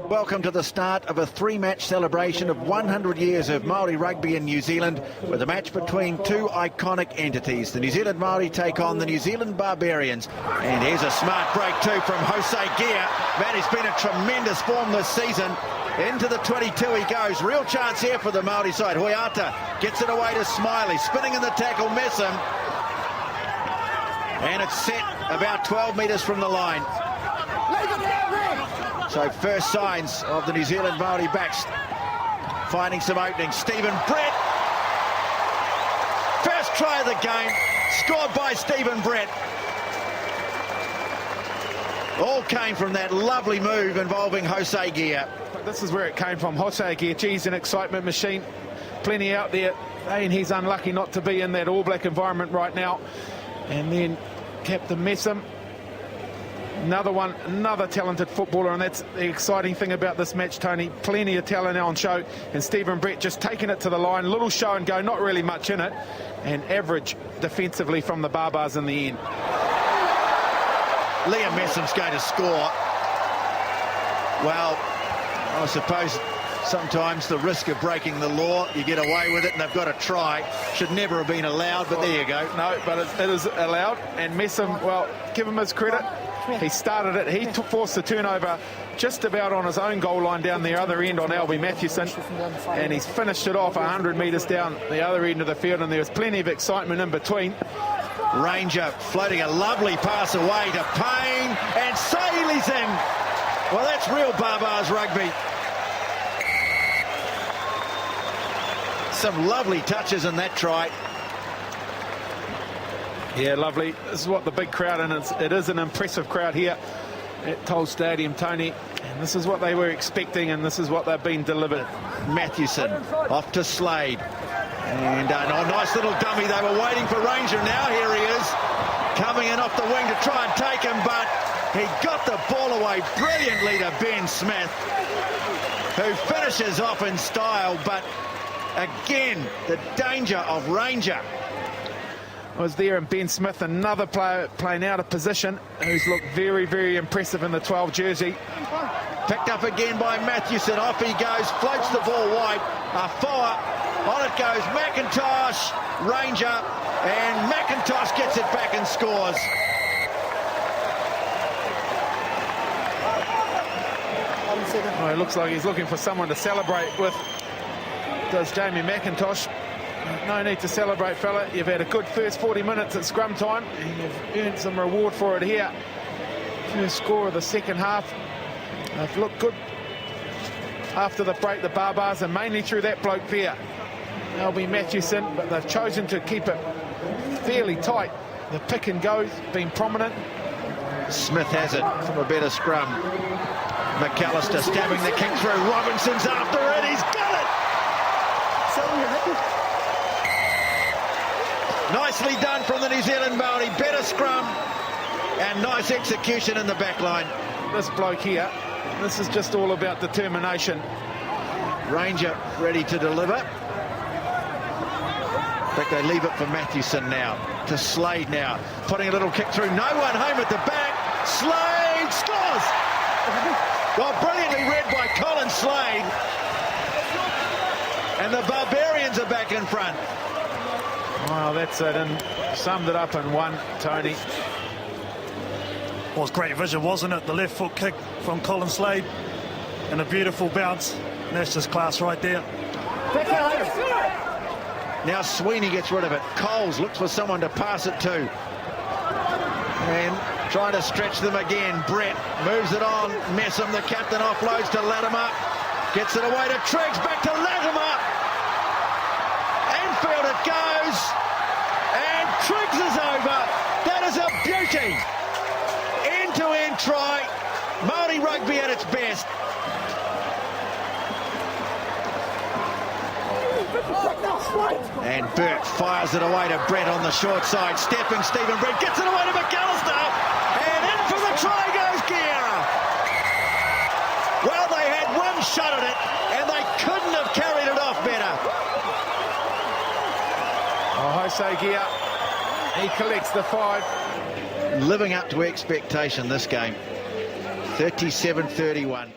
Welcome to the start of a three-match celebration of 100 years of Maori rugby in New Zealand, with a match between two iconic entities. The New Zealand Maori take on the New Zealand Barbarians. And here's a smart break too from Jose Gia. Man, he's been in tremendous form this season. Into the 22 he goes. Real chance here for the Maori side. Hoiata gets it away to Smiley. Spinning in the tackle, Messam. And it's set about 12 metres from the line. So first signs of the New Zealand Maori backs finding some openings. Stephen Brett. First try of the game, scored by Stephen Brett. All came from that lovely move involving Jose Gia. This is where it came from. Jose Gia, geez, an excitement machine. Plenty out there. And he's unlucky not to be in that All Black environment right now. And then Captain Messam. Another one, another talented footballer, and that's the exciting thing about this match, Tony. Plenty of talent on show, and Stephen Brett just taking it to the line. Little show and go, not really much in it, and average defensively from the Barbars in the end. Liam Messam's going to score. Well, I suppose sometimes the risk of breaking the law, you get away with it, and they've got a try. Should never have been allowed, but there you go. No, but it is allowed, and Messam, well, give him his credit. He started it. He forced the turnover just about on his own goal line down the other end on Albie Mathewson, and he's finished it off 100 metres down the other end of the field, and there was plenty of excitement in between. Ranger floating a lovely pass away to Payne, and Saley's in. Well, that's real Barbars rugby. Some lovely touches in that try. Yeah, lovely. This is what the big crowd, and it is an impressive crowd here at Toll Stadium, Tony. And this is what they were expecting, and this is what they've been delivered. Mathewson off to Slade. And a nice little dummy. They were waiting for Ranger. Now here he is, coming in off the wing to try and take him, but he got the ball away brilliantly to Ben Smith, who finishes off in style. But again, the danger of Ranger was there, and Ben Smith, another player playing out of position, who's looked very, very impressive in the 12 jersey. Picked up again by Mathewson. Off he goes, floats the ball wide. Foa, on it goes McIntosh, Ranger, and McIntosh gets it back and scores. Oh, it looks like he's looking for someone to celebrate with. Does Jamie McIntosh. No need to celebrate, fella. You've had a good first 40 minutes at scrum time, and you've earned some reward for it here. First score of the second half. They've looked good after the break, the Barbars, and mainly through that bloke there, Albie Mathewson, but they've chosen to keep it fairly tight. The pick and go's been prominent. Smith has it from a better scrum. McAllister stabbing the kick through. Robinson's after it. He's got it. Nicely done from the New Zealand Maori. Better scrum and nice execution in the back line. This bloke here, this is just all about determination. Ranger ready to deliver. In fact, they leave it for Mathewson now. To Slade now. Putting a little kick through. No one home at the back. Slade scores! Well, brilliantly read by Colin Slade. And the Barbarians are back in front. Well, that's it, and summed it up in one, Tony. Was great vision, wasn't it? The left foot kick from Colin Slade and a beautiful bounce. And that's just class right there. Now Sweeney gets rid of it. Coles looks for someone to pass it to. And trying to stretch them again. Brett moves it on. Messam, the captain, offloads to Latimer. Gets it away to Triggs, back to Latimer. Anfield it goes. And Triggs is over. That is a beauty. End-to-end try. Maori rugby at its best. And Burt fires it away to Brett on the short side. Stepping Stephen Brett gets it away to McAllister. And in for the try goes Guerra. Well, they had one shot at it and they couldn't have carried it off better. Oh, Jose Gia, he collects the 5. Living up to expectation this game. 37-31.